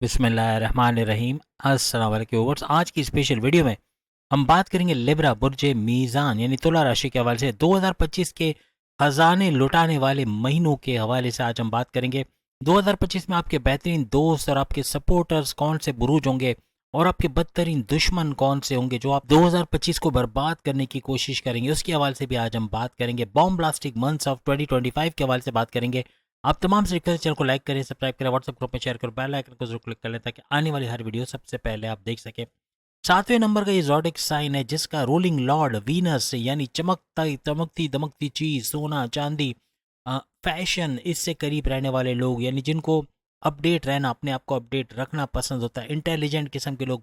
बिस्मिल्लाहिर्रहमानिर्रहीम। अस्सलाम वालेकुम व्यूअर्स। आज की स्पेशल वीडियो में हम बात करेंगे लिब्रा बुर्ज मीज़ान यानी तुला राशि के हवाले से 2025 के खजाने लुटाने वाले महीनों के हवाले से आज हम बात करेंगे। 2025 में आपके बेहतरीन दोस्त और आपके सपोर्टर्स कौन से बुरूज होंगे और आपके बदतरीन दुश्मन कौन से होंगे जो आप 2025 को बर्बाद करने की कोशिश करेंगे, उसके हवाले से भी आज हम बात करेंगे। बॉम्ब ब्लास्टिक मंथ्स ऑफ 2025 के हवाले से बात करेंगे। आप तमाम से रिक्वेस्ट चैनल को लाइक करें, सब्सक्राइब करें, व्हाट्सएप ग्रुप में शेयर करें, बेल आइकन को जरूर क्लिक कर लें ताकि आने वाली हर वीडियो सबसे पहले आप देख सकें। 7वें नंबर का ये ज़ोडिक साइन है जिसका रूलिंग लॉर्ड वीनस यानी चमकता चमकती दमकती चीज, सोना चांदी, फैशन, इससे करीब रहने वाले लोग यानी जिनको अपडेट रहना, अपने आप को अपडेट रखना पसंद होता है। इंटेलिजेंट किस्म के लोग,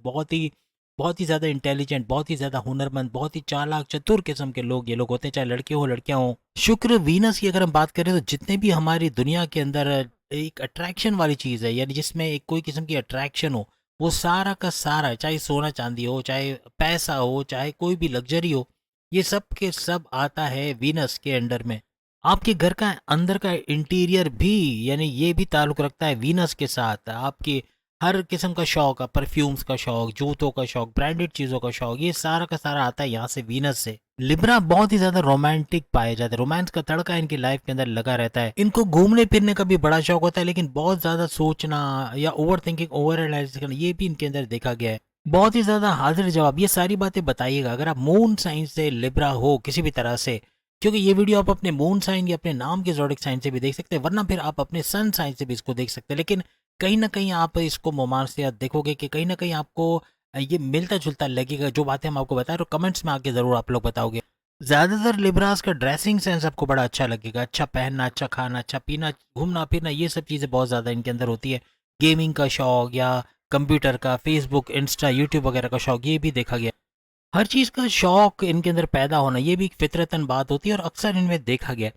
बहुत ही ज़्यादा इंटेलिजेंट, बहुत ही ज़्यादा हुनरमंद, बहुत ही चालाक चतुर किस्म के लोग ये लोग होते हैं, चाहे लड़के हो लड़कियां हो। शुक्र वीनस की अगर हम बात करें तो जितने भी हमारी दुनिया के अंदर एक अट्रैक्शन वाली चीज़ है यानी जिसमें एक कोई किस्म की अट्रैक्शन हो, वो सारा का सारा, चाहे सोना चांदी हो, चाहे पैसा हो, चाहे कोई भी लग्जरी हो, ये सब के सब आता है वीनस के अंडर में। आपके घर का अंदर का इंटीरियर भी यानी ये भी ताल्लुक रखता है वीनस के साथ। आपकी हर किस्म का शौक, परफ्यूम्स का शौक, जूतों का शौक, ब्रांडेड चीज़ों का शौक, ये सारा का सारा आता है यहाँ से, वीनस से। लिब्रा बहुत ही ज्यादा रोमांटिक पाए जाते हैं, रोमांस का तड़का इनकी लाइफ के अंदर लगा रहता है। इनको घूमने फिरने का भी बड़ा शौक होता है, लेकिन बहुत ज्यादा सोचना या ओवर थिंकिंग, ओवर एनालिसिस करना, ये भी इनके अंदर देखा गया है। बहुत ही ज्यादा हाजिर जवाब, ये सारी बातें बताइएगा अगर आप मून साइन से लिब्रा हो किसी भी तरह से, क्योंकि ये वीडियो आप अपने मून साइन या अपने नाम के ज़ोडिक साइन से भी देख सकते हैं, वरना फिर आप अपने सन साइन से भी इसको देख सकते हैं। लेकिन कहीं ना कहीं आप इसको मुमारसियत देखोगे कि कहीं ना कहीं आपको ये मिलता जुलता लगेगा जो बातें हम आपको बता रहे हो। कमेंट्स में आके ज़रूर आप लोग बताओगे। ज़्यादातर लिब्रास का ड्रेसिंग सेंस आपको बड़ा अच्छा लगेगा, अच्छा पहनना, अच्छा खाना, अच्छा पीना, घूमना फिरना, ये सब चीज़ें बहुत ज़्यादा इनके अंदर होती है। गेमिंग का शौक या कंप्यूटर का, फेसबुक, इंस्टा, यूट्यूब वगैरह का शौक, ये भी देखा गया। हर चीज़ का शौक इनके अंदर पैदा होना, ये भी एक फितरतन बात होती है और अक्सर इनमें देखा गया।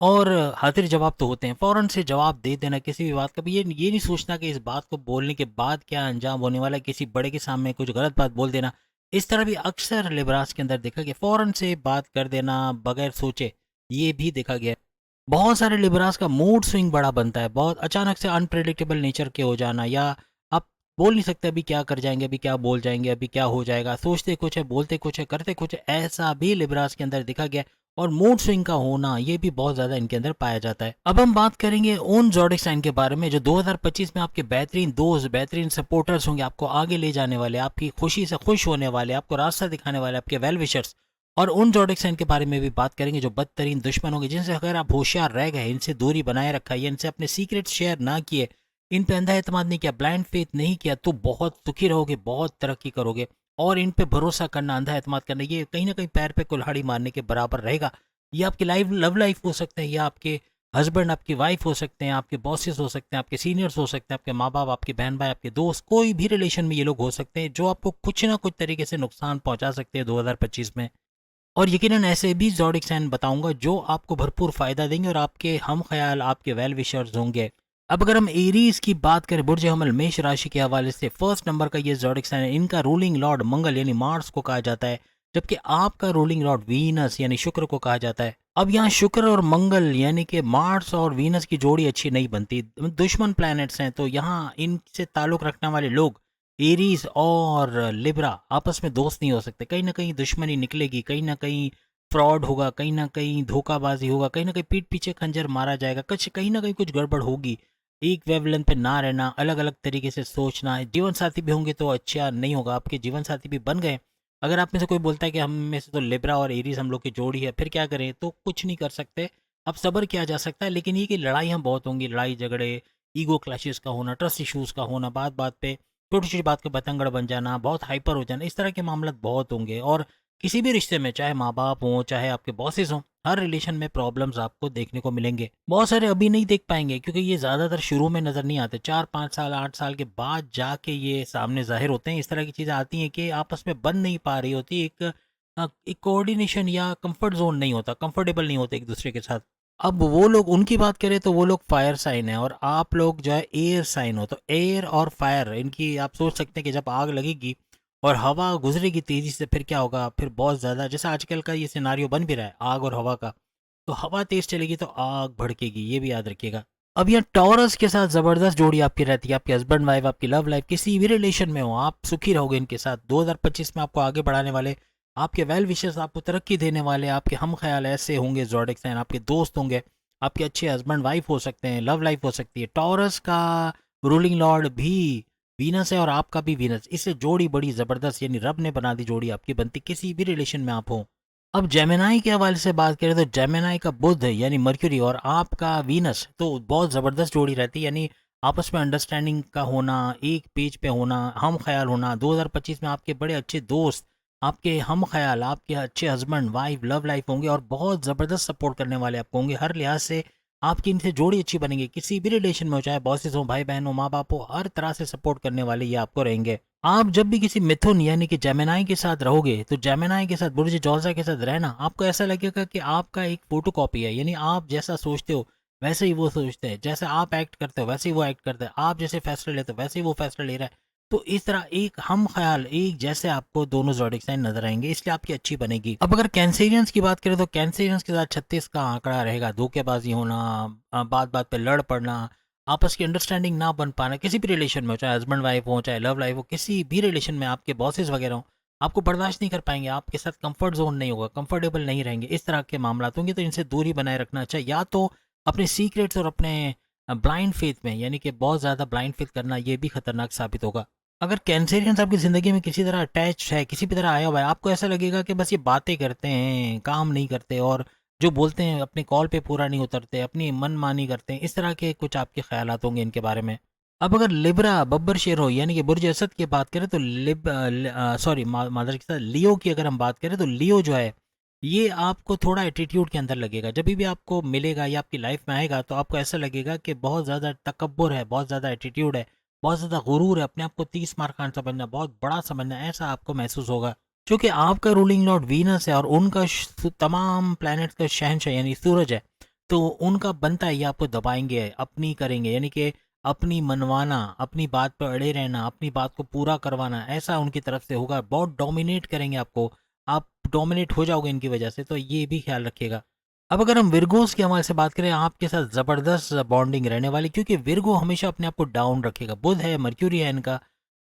और हाजिर जवाब तो होते हैं, फ़ौरन से जवाब दे देना किसी भी बात का भी, ये नहीं सोचना कि इस बात को बोलने के बाद क्या अंजाम होने वाला है, किसी बड़े के सामने कुछ गलत बात बोल देना। इस तरह भी अक्सर लिबरास के अंदर देखा गया, फ़ौरन से बात कर देना बगैर सोचे, ये भी देखा गया। बहुत सारे लिबरास का मूड स्विंग बड़ा बनता है, बहुत अचानक से अनप्रेडिक्टेबल नेचर के हो जाना, या आप बोल नहीं सकते अभी क्या कर जाएंगे, अभी क्या बोल जाएंगे, अभी क्या हो जाएगा, सोचते कुछ है, बोलते कुछ है, करते कुछ है, ऐसा भी लिबरास के अंदर देखा गया। और मूड स्विंग का होना ये भी बहुत ज्यादा इनके अंदर पाया जाता है। अब हम बात करेंगे उन ज़ोडिक साइन के बारे में जो 2025 में आपके बेहतरीन दोस्त, बेहतरीन सपोर्टर्स होंगे, आपको आगे ले जाने वाले, आपकी खुशी से खुश होने वाले, आपको रास्ता दिखाने वाले, आपके वेल विशर्स। और उन ज़ोडिक साइन के बारे में भी बात करेंगे जो बदतरीन दुश्मन होंगे, जिनसे अगर आप होशियार रह गए, इनसे दूरी बनाए रखा, या इनसे अपने सीक्रेट शेयर ना किए, इन पे अंधा एतमाद नहीं किया, ब्लाइंड फेथ नहीं किया, तो बहुत सुखी रहोगे, बहुत तरक्की करोगे। और इन पे भरोसा करना, अंधा एतमाद करना, ये कहीं ना कहीं पैर पे कुल्हाड़ी मारने के बराबर रहेगा। ये आपकी लाइफ, लव लाइफ हो सकते हैं, या आपके हस्बैंड, आपकी वाइफ हो सकते हैं, आपके बॉसेस हो सकते हैं, आपके सीनियर्स हो सकते हैं, आपके माँ बाप, आपके बहन भाई, आपके दोस्त, कोई भी रिलेशन में ये लोग हो सकते हैं जो आपको कुछ ना कुछ तरीके से नुकसान पहुंचा सकते हैं 2025 में। और यकीनन ऐसे भी ज़ोडिक साइन बताऊंगा जो आपको भरपूर फ़ायदा देंगे और आपके हम ख्याल, आपके वेल विशर्स होंगे। अब अगर हम एरीज की बात करें, बुर्ज हमल मेष राशि के हवाले से, फर्स्ट नंबर का ये ज़ोडिक साइन है। इनका रूलिंग लॉर्ड मंगल यानी मार्स को कहा जाता है, जबकि आपका रूलिंग लॉर्ड वीनस यानी शुक्र को कहा जाता है। अब यहाँ शुक्र और मंगल यानी कि मार्स और वीनस की जोड़ी अच्छी नहीं बनती, दुश्मन प्लैनेट्स हैं, तो यहाँ इनसे ताल्लुक़ रखने वाले लोग, एरीज और लिब्रा, आपस में दोस्त नहीं हो सकते। कहीं ना कहीं दुश्मनी निकलेगी, कहीं ना कहीं फ्रॉड होगा, कहीं ना कहीं धोखाबाजी होगा, कहीं ना कहीं पीठ पीछे खंजर मारा जाएगा, कुछ कहीं ना कहीं कुछ गड़बड़ होगी। एक वेवलेंथ पे ना रहना, अलग अलग तरीके से सोचना, जीवन साथी भी होंगे तो अच्छा नहीं होगा। आपके जीवन साथी भी बन गए, अगर आप में से कोई बोलता है कि हम में से तो लिब्रा और एरीज हम लोग की जोड़ी है, फिर क्या करें, तो कुछ नहीं कर सकते। अब सब्र किया जा सकता है, लेकिन ये कि लड़ाइयाँ बहुत होंगी, लड़ाई झगड़े, ईगो क्लैशेस का होना, ट्रस्ट इश्यूज का होना, बात बात पे छोटी छोटी बात के बतंगड़ बन जाना, बहुत हाइपर हो जाना, इस तरह के मामला बहुत होंगे। और किसी भी रिश्ते में, चाहे माँ बाप हों, चाहे आपके बॉसेस हों, हर रिलेशन में प्रॉब्लम्स आपको देखने को मिलेंगे। बहुत सारे अभी नहीं देख पाएंगे क्योंकि ये ज़्यादातर शुरू में नज़र नहीं आते, 4-5 साल 8 साल के बाद जाके ये सामने जाहिर होते हैं। इस तरह की चीज़ें आती हैं कि आपस में बन नहीं पा रही होती, एक कोऑर्डिनेशन या कंफर्ट जोन नहीं होता, कंफर्टेबल नहीं होते एक दूसरे के साथ। अब वो लोग, उनकी बात करें तो वो लोग फायर साइन है और आप लोग जो है एयर साइन हो, तो एयर और फायर, इनकी आप सोच सकते हैं कि जब आग लगेगी और हवा गुजरेगी तेजी से, फिर क्या होगा, फिर बहुत ज़्यादा, जैसा आजकल का ये सिनारियो बन भी रहा है आग और हवा का, तो हवा तेज चलेगी तो आग भड़केगी, ये भी याद रखिएगा। अब यहाँ टॉरस के साथ ज़बरदस्त जोड़ी आपकी रहती है, आपके हस्बैंड वाइफ, आपकी लव लाइफ, किसी भी रिलेशन में हो आप सुखी रहोगे इनके साथ। 2025 में आपको आगे बढ़ाने वाले, आपके वेल विशेस आपको तरक्की देने वाले, आपके हम ख्याल ऐसे होंगे ज़ोडिएक साइन, आपके दोस्त होंगे, आपके अच्छे हस्बैंड वाइफ हो सकते हैं, लव लाइफ हो सकती है। टॉरस का रूलिंग लॉर्ड भी वीनस है और आपका भी वीनस, इससे जोड़ी बड़ी ज़बरदस्त, यानी रब ने बना दी जोड़ी आपकी बनती किसी भी रिलेशन में आप हो। अब जेमिनाई के हवाले से बात करें तो जेमिनाई का बुध यानी मर्क्यूरी और आपका वीनस तो बहुत ज़बरदस्त जोड़ी रहती है, यानी आपस में अंडरस्टैंडिंग का होना, एक पेज पे होना, हम ख्याल होना। 2025 में आपके बड़े अच्छे दोस्त, आपके हम ख्याल, आपके अच्छे हस्बैंड वाइफ, लव लाइफ होंगे और बहुत ज़बरदस्त सपोर्ट करने वाले आपको होंगे। हर लिहाज से आपकी इनसे जोड़ी अच्छी बनेगी, किसी भी रिलेशन में हो, चाहे बॉसेस हो, भाई बहन हो, माँ बाप हो, हर तरह से सपोर्ट करने वाले ये आपको रहेंगे। आप जब भी किसी मिथुन यानी कि जेमिनाई के साथ रहोगे तो जेमिनाई के साथ, बुर्ज जौज़ा के साथ रहना, आपको ऐसा लगेगा कि आपका एक फोटो कॉपी है, यानी आप जैसा सोचते हो वैसे ही वो सोचते हैं, जैसे आप एक्ट करते हो वैसे ही वो एक्ट करते हैं, आप जैसे फैसले लेते हो वैसे ही वो फैसला ले रहा है। तो इस तरह एक हम ख्याल, एक जैसे आपको दोनों ज़ोडिएक साइन नजर आएंगे, इसलिए आपकी अच्छी बनेगी। अब अगर कैंसेरियंस की बात करें तो कैंसेरियंस के साथ 36 का आंकड़ा रहेगा। धोखेबाजी होना, बात बात पे लड़ पड़ना, आपस की अंडरस्टैंडिंग ना बन पाना, किसी भी रिलेशन में हो, चाहे हस्बैंड वाइफ हो, चाहे लव लाइफ हो, किसी भी रिलेशन में आपके बॉसेस वगैरह हो, आपको बर्दाश्त नहीं कर पाएंगे, आपके साथ कंफर्ट जोन नहीं होगा, कंफर्टेबल नहीं रहेंगे, इस तरह के मामला होंगे। तो इनसे दूरी बनाए रखना अच्छा, या तो अपने सीक्रेट्स और अपने ब्लाइंड फेथ में, यानी कि बहुत ज़्यादा ब्लाइंड फेथ करना, ये भी खतरनाक साबित होगा। अगर कैंसेरियंस आपकी ज़िंदगी में किसी तरह अटैच है, किसी भी तरह आया हुआ है, आपको ऐसा लगेगा कि बस ये बातें करते हैं, काम नहीं करते, और जो बोलते हैं अपने कॉल पे पूरा नहीं उतरते, अपनी मनमानी करते हैं, इस तरह के कुछ आपके ख्यालात होंगे इनके बारे में। अब अगर लिब्रा बब्बर शेर हो यानी कि बुर्ज असद की बात करें तो सॉरी मादर के साथ लियो की अगर हम बात करें तो लियो जो है, ये आपको थोड़ा एटीट्यूड के अंदर लगेगा। जब भी आपको मिलेगा या आपकी लाइफ में आएगा तो आपको ऐसा लगेगा कि बहुत ज़्यादा तकब्बुर है, बहुत ज़्यादा एटीट्यूड है, बहुत ज़्यादा गुरूर है, अपने आप को 30 मार खान समझना, बहुत बड़ा समझना, ऐसा आपको महसूस होगा। क्योंकि आपका रूलिंग लॉर्ड वीनस है और उनका तमाम प्लैनेट्स का शहंशाह यानी सूरज है, तो उनका बनता है ये आपको दबाएंगे, अपनी करेंगे, यानी कि अपनी मनवाना, अपनी बात पर अड़े रहना, अपनी बात को पूरा करवाना, ऐसा उनकी तरफ से होगा। बहुत डोमिनेट करेंगे आपको, आप डोमिनेट हो जाओगे इनकी वजह से, तो ये भी ख्याल रखिएगा। अब अगर हम विर्गोस के हवाले से बात करें, आपके साथ ज़बरदस्त बॉन्डिंग रहने वाली, क्योंकि विर्गो हमेशा अपने आप को डाउन रखेगा। बुध है, मर्क्यूरी है इनका,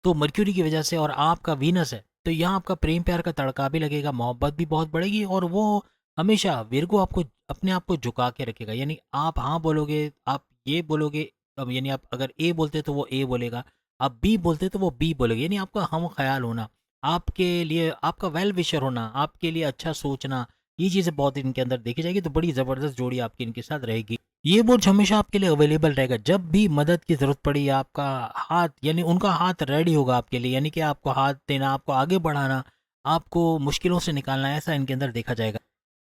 तो मर्क्यूरी की वजह से, और आपका वीनस है, तो यहाँ आपका प्रेम प्यार का तड़का भी लगेगा, मोहब्बत भी बहुत बढ़ेगी, और वो हमेशा विर्गो आपको अपने आप को झुका के रखेगा। यानी आप हाँ बोलोगे, आप ये बोलोगे, अब यानी आप अगर ए बोलते तो वो ए बोलेगा, आप बी बोलते तो वो बी बोलेगा, यानी आपका हम ख्याल होना, आपके लिए आपका वेल विशर होना, आपके लिए अच्छा सोचना, ये चीज़ें बहुत इनके अंदर देखी जाएगी। तो बड़ी ज़बरदस्त जोड़ी आपकी इनके साथ रहेगी। ये बुर्ज हमेशा आपके लिए अवेलेबल रहेगा, जब भी मदद की ज़रूरत पड़ी आपका हाथ, यानी उनका हाथ रेडी होगा आपके लिए, यानी कि आपको हाथ देना, आपको आगे बढ़ाना, आपको मुश्किलों से निकालना, ऐसा इनके अंदर देखा जाएगा।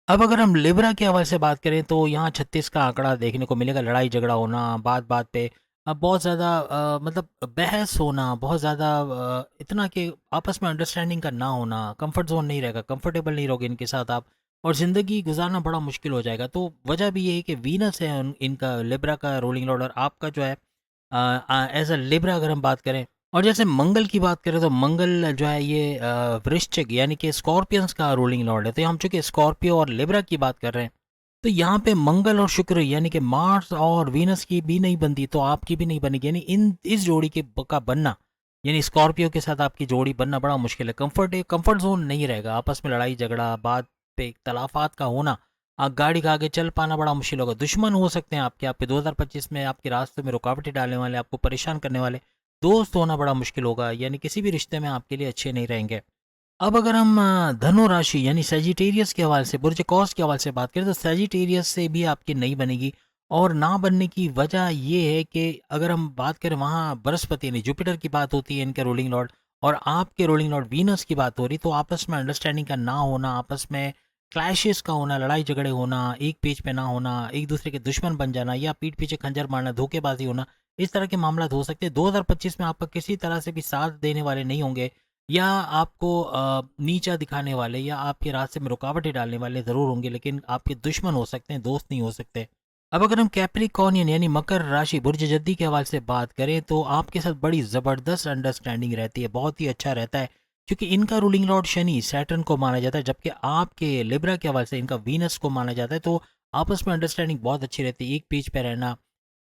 अब अगर हम लिब्रा के हवाले से बात करें तो यहाँ 36 का आंकड़ा देखने को मिलेगा। लड़ाई झगड़ा होना, बात बात पे बहुत ज़्यादा मतलब बहस होना, बहुत ज़्यादा इतना कि आपस में अंडरस्टैंडिंग का ना होना, कंफर्ट जोन नहीं रहेगा, कंफर्टेबल नहीं रहोगे इनके साथ आप, और ज़िंदगी गुजारना बड़ा मुश्किल हो जाएगा। तो वजह भी ये है कि वीनस है इनका, लिब्रा का रोलिंग लॉर्ड, और आपका जो है एज अ लिब्रा अगर हम बात करें, और जैसे मंगल की बात करें तो मंगल जो है ये वृश्चिक यानी कि स्कॉर्पियंस का रूलिंग लॉर्ड है। तो हम चूंकि स्कॉर्पियो और लिब्रा की बात कर रहे हैं, तो यहाँ पे मंगल और शुक्र यानी कि मार्स और वीनस की भी नहीं बनती तो आपकी भी नहीं बनेगी, यानी इन इस जोड़ी के का बनना, यानी स्कॉर्पियो के साथ आपकी जोड़ी बनना बड़ा मुश्किल है। कंफर्ट जोन नहीं रहेगा, आपस में लड़ाई झगड़ा, बात पे इख्तलाफात का होना, गाड़ी का आगे चल पाना बड़ा मुश्किल होगा। दुश्मन हो सकते हैं आपके 2025 में आपके रास्ते में रुकावटें डालने वाले, आपको परेशान करने वाले दोस्त होना बड़ा मुश्किल होगा, यानी किसी भी रिश्ते में आपके लिए अच्छे नहीं रहेंगे। अब अगर हम धनु राशि यानी सेजिटेरियस के हवाले से, बुर्ज कौस के हवाले से बात करें तो सेजिटेरियस से भी आपकी नहीं बनेगी, और ना बनने की वजह ये है कि अगर हम बात करें वहाँ बृहस्पति यानी जुपिटर की बात होती है इनके रूलिंग लॉर्ड, और आपके रूलिंग लॉर्ड वीनस की बात हो रही, तो आपस में अंडरस्टैंडिंग का ना होना, आपस में क्लैशेस का होना, लड़ाई झगड़े होना, एक पेज पे ना होना, एक दूसरे के दुश्मन बन जाना, या पीठ पीछे खंजर मारना, धोखेबाजी होना, इस तरह के मामला हो सकते हैं। 2025 में आपका किसी तरह से भी साथ देने वाले नहीं होंगे, या आपको नीचा दिखाने वाले, या आपके रास्ते में रुकावटें डालने वाले ज़रूर होंगे, लेकिन आपके दुश्मन हो सकते हैं, दोस्त नहीं हो सकते। अब अगर हम कैप्रिकॉर्नियन यानी मकर राशि बुर्ज जद्दी के हवाले से बात करें तो आपके साथ बड़ी ज़बरदस्त अंडरस्टैंडिंग रहती है, बहुत ही अच्छा रहता है, क्योंकि इनका रूलिंग लॉर्ड शनि सैटर्न को माना जाता है, जबकि आपके लिब्रा के हवाले से इनका वीनस को माना जाता है। तो आपस में अंडरस्टैंडिंग बहुत अच्छी रहती है, एक पेज पे रहना,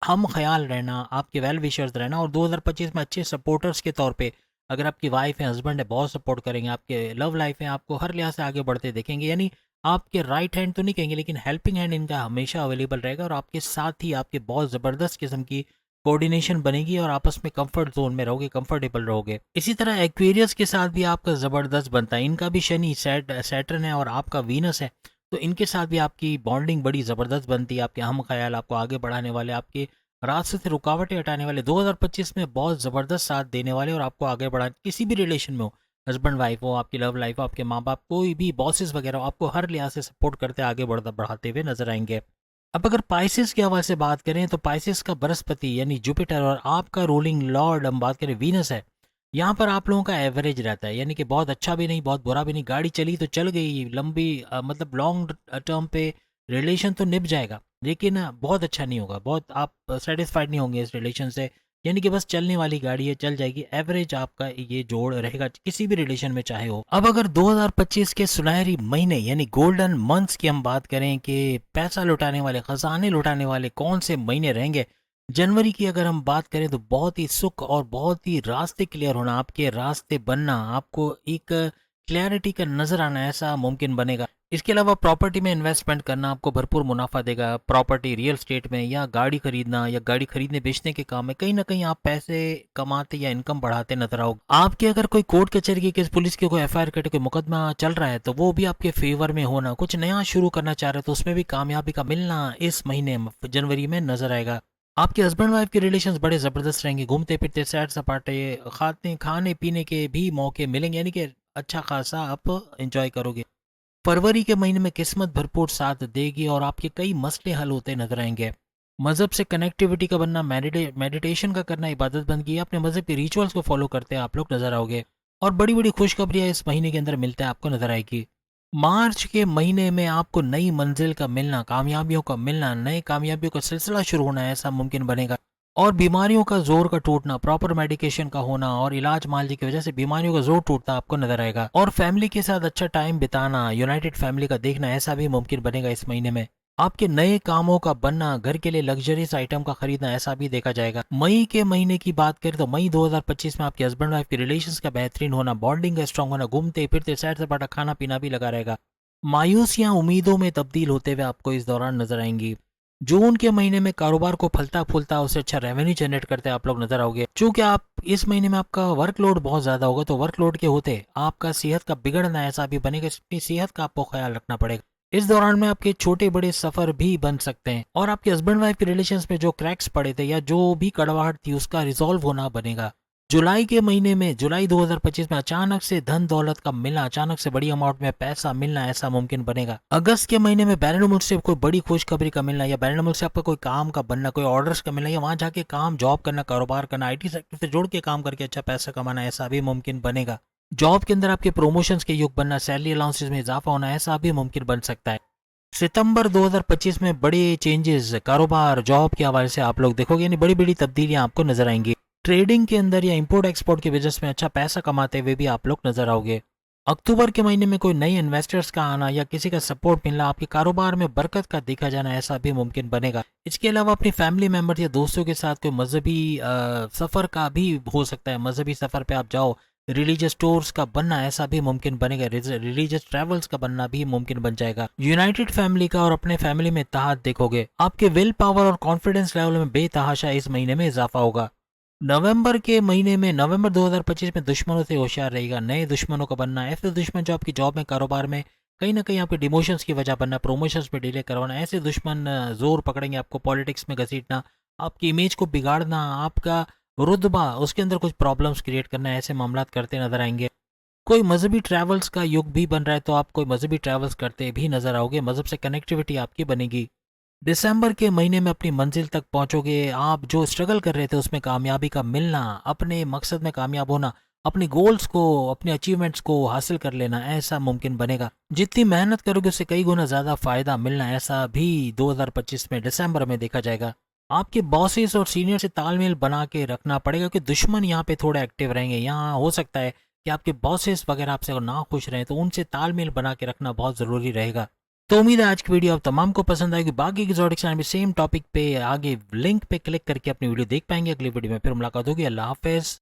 हम ख्याल रहना, आपके वेल विशर्स रहना और 2025 में अच्छे सपोर्टर्स के तौर पे अगर आपकी वाइफ है, हस्बैंड है, बहुत सपोर्ट करेंगे, आपके लव लाइफ है, आपको हर लिहाज से आगे बढ़ते देखेंगे। यानी आपके राइट हैंड तो नहीं कहेंगे, लेकिन हेल्पिंग हैंड इनका हमेशा अवेलेबल रहेगा और आपके साथ ही आपके बहुत ज़बरदस्त किस्म की कोऑर्डिनेशन बनेगी और आपस में कंफर्ट जोन में रहोगे, कंफर्टेबल रहोगे। इसी तरह एक्वेरियस के साथ भी आपका ज़बरदस्त बनता है। इनका भी शनि सैटर्न है और आपका वीनस है, तो इनके साथ भी आपकी बॉन्डिंग बड़ी ज़बरदस्त बनती है। आपके हम ख्याल आपको आगे बढ़ाने वाले, आपके रास्ते से रुकावटें हटाने वाले, 2025 में बहुत ज़बरदस्त साथ देने वाले और आपको आगे बढ़ा किसी भी रिलेशन में हो, हस्बैंड वाइफ हो, आपकी लव लाइफ हो, आपके माँ बाप, कोई भी बॉसेस वगैरह हो, आपको हर लिहाज से सपोर्ट करते आगे बढ़ाते हुए नजर आएंगे। अब अगर पाइसेस के हवाले से बात करें तो पाइसेस का बृहस्पति यानी जुपिटर और आपका रूलिंग लॉर्ड हम बात करें वीनस है। यहाँ पर आप लोगों का एवरेज रहता है, यानी कि बहुत अच्छा भी नहीं बहुत बुरा भी नहीं। गाड़ी चली तो चल गई, लंबी मतलब लॉन्ग टर्म पे रिलेशन तो निभ जाएगा, लेकिन बहुत अच्छा नहीं होगा, बहुत आप सेटिस्फाइड नहीं होंगे इस रिलेशन से। यानी कि बस चलने वाली गाड़ी है, चल जाएगी। एवरेज आपका ये जोड़ रहेगा किसी भी रिलेशन में चाहे हो। अब अगर 2025 के सुनहरी महीने यानी गोल्डन मंथ्स की हम बात करें कि पैसा लुटाने वाले, खजाने लुटाने वाले कौन से महीने रहेंगे, जनवरी की अगर हम बात करें तो बहुत ही सुख और बहुत ही रास्ते क्लियर होना, आपके रास्ते बनना, आपको एक क्लैरिटी का नजर आना ऐसा मुमकिन बनेगा। इसके अलावा प्रॉपर्टी में इन्वेस्टमेंट करना आपको भरपूर मुनाफा देगा। प्रॉपर्टी, रियल स्टेट में या गाड़ी खरीदना या गाड़ी खरीदने बेचने के काम में कहीं ना कहीं आप पैसे कमाते या इनकम बढ़ाते नजर आओगे। आपके अगर कोई कोर्ट कचहरी की केस, पुलिस के कोई एफआईआर कटे, कोई मुकदमा चल रहा है तो वो भी आपके फेवर में होना, कुछ नया शुरू करना चाह रहे हो तो उसमें भी कामयाबी का मिलना इस महीने जनवरी में नजर आएगा। आपके हस्बैंड वाइफ के रिलेशंस बड़े ज़बरदस्त रहेंगे, घूमते फिरते सैर सपाटे, खाने पीने के भी मौके मिलेंगे, यानी कि अच्छा खासा आप एंजॉय करोगे। फरवरी के महीने में किस्मत भरपूर साथ देगी और आपके कई मसले हल होते नजर आएंगे। मजहब से कनेक्टिविटी का बनना, मेडिटेशन का करना, इबादत बंदगी, अपने मजहब के रिचुअल्स को फॉलो करते हैं आप लोग नजर आओगे। और बड़ी बड़ी खुशखबरियां इस महीने के अंदर मिलते हैं आपको नजर आएगी। मार्च के महीने में आपको नई मंजिल का मिलना, कामयाबियों का मिलना, नए कामयाबियों का सिलसिला शुरू होना ऐसा मुमकिन बनेगा। और बीमारियों का जोर का टूटना, प्रॉपर मेडिकेशन का होना और इलाज मालजी की वजह से बीमारियों का जोर टूटता आपको नजर आएगा। और फैमिली के साथ अच्छा टाइम बिताना, यूनाइटेड फैमिली का देखना ऐसा भी मुमकिन बनेगा इस महीने में। आपके नए कामों का बनना, घर के लिए लग्जरीज आइटम का खरीदना ऐसा भी देखा जाएगा। मई के महीने की बात करें तो मई 2025 में आपके हस्बैंड वाइफ के रिलेशंस का बेहतरीन होना, बॉन्डिंग का स्ट्रांग होना, घूमते फिरते सैर सपाटा, खाना पीना भी लगा रहेगा। मायूसियां उम्मीदों में तब्दील होते हुए आपको इस दौरान नजर आएंगी। जून के महीने में कारोबार को फलता फूलता उससे अच्छा रेवेन्यू जनरेट करते आप लोग नजर आओगे। चूंकि आप इस महीने में आपका वर्कलोड बहुत ज्यादा होगा तो वर्कलोड के होते आपका सेहत का बिगड़ना ऐसा भी बनेगा, अपनी सेहत का आपको ख्याल रखना पड़ेगा। इस दौरान में आपके छोटे बड़े सफर भी बन सकते हैं और आपके हस्बैंड वाइफ के रिलेशंस में जो क्रैक्स पड़े थे या जो भी कड़वाहट थी उसका रिजॉल्व होना बनेगा। जुलाई के महीने में, जुलाई 2025 में अचानक से धन दौलत का मिलना, अचानक से बड़ी अमाउंट में पैसा मिलना ऐसा मुमकिन बनेगा। अगस्त के महीने में बैरन मुल्क से कोई बड़ी खुशखबरी का मिलना या बैरन मुल्क से आपका कोई काम का बनना, कोई ऑर्डर्स का मिलना या वहां जाके काम, जॉब करना, कारोबार करना, आईटी सेक्टर से जुड़ के काम करके अच्छा पैसा कमाना ऐसा भी मुमकिन बनेगा। जॉब के अंदर आपके प्रमोशंस के युग बनना, सैलरी अलाउंसेस में इजाफा होना ऐसा भी मुमकिन बन सकता है। सितंबर 2025 में बड़े चेंजेस कारोबार, जॉब के हवाले से आप लोग देखोगे, यानी बड़ी बड़ी तब्दीलियां आपको नजर आएंगी। ट्रेडिंग के अंदर या इंपोर्ट एक्सपोर्ट के बिजनेस में अच्छा पैसा कमाते हुए भी आप लोग नजर आओगे। अक्टूबर के महीने में कोई नए इन्वेस्टर्स का आना या किसी का सपोर्ट मिलना, आपके कारोबार में बरकत का देखा जाना ऐसा भी मुमकिन बनेगा। इसके अलावा अपनी फैमिली मेंबर्स या दोस्तों के साथ कोई मजहबी सफर का भी हो सकता है, मजहबी सफर पे आप जाओ, रिलीजियस टूर्स का बनना ऐसा भी मुमकिन बनेगा, रिलीजियस ट्रैवल्स का बनना भी मुमकिन बन जाएगा। यूनाइटेड फैमिली का और अपने फैमिली में इत्तेहाद देखोगे। आपके विल पावर और कॉन्फिडेंस लेवल में बेतहाशा इस महीने में इजाफा होगा। नवंबर के महीने में, नवंबर 2025 में दुश्मनों से होशियार रहेगा, नए दुश्मनों का बनना, ऐसे दुश्मन जो आपकी जॉब में, कारोबार में कहीं ना कहीं आपके डिमोशंस की वजह बनना, प्रमोशंस में डिले करवाना, ऐसे दुश्मन जोर पकड़ेंगे आपको, पॉलिटिक्स में घसीटना, आपकी इमेज को बिगाड़ना, आपका रुतबा उसके अंदर कुछ प्रॉब्लम्स क्रिएट करना, ऐसे मामला करते नजर आएंगे। कोई मजहबी ट्रैवल्स का युग भी बन रहा है तो आप कोई मजहबी ट्रैवल्स करते भी नजर आओगे, मजहब से कनेक्टिविटी आपकी बनेगी। दिसंबर के महीने में अपनी मंजिल तक पहुंचोगे, आप जो स्ट्रगल कर रहे थे उसमें कामयाबी का मिलना, अपने मकसद में कामयाब होना, अपने गोल्स को, अपने अचीवमेंट्स को हासिल कर लेना ऐसा मुमकिन बनेगा। जितनी मेहनत करोगे उससे कई गुना ज्यादा फायदा मिलना ऐसा भी 2025 में दिसंबर में देखा जाएगा। आपके बॉसेस और सीनियर से तालमेल बना के रखना पड़ेगा क्योंकि दुश्मन यहाँ पे थोड़े एक्टिव रहेंगे। यहाँ हो सकता है कि आपके बॉसेस वगैरह आपसे ना खुश रहें तो उनसे तालमेल बना के रखना बहुत जरूरी रहेगा। तो उम्मीद है आज की वीडियो आप तमाम को पसंद आएगी। बाकी की ज़ोडिक चैनल में सेम टॉपिक पे आगे लिंक पे क्लिक करके अपनी वीडियो देख पाएंगे। अगली वीडियो में फिर मुलाकात होगी। अल्लाह हाफिज़।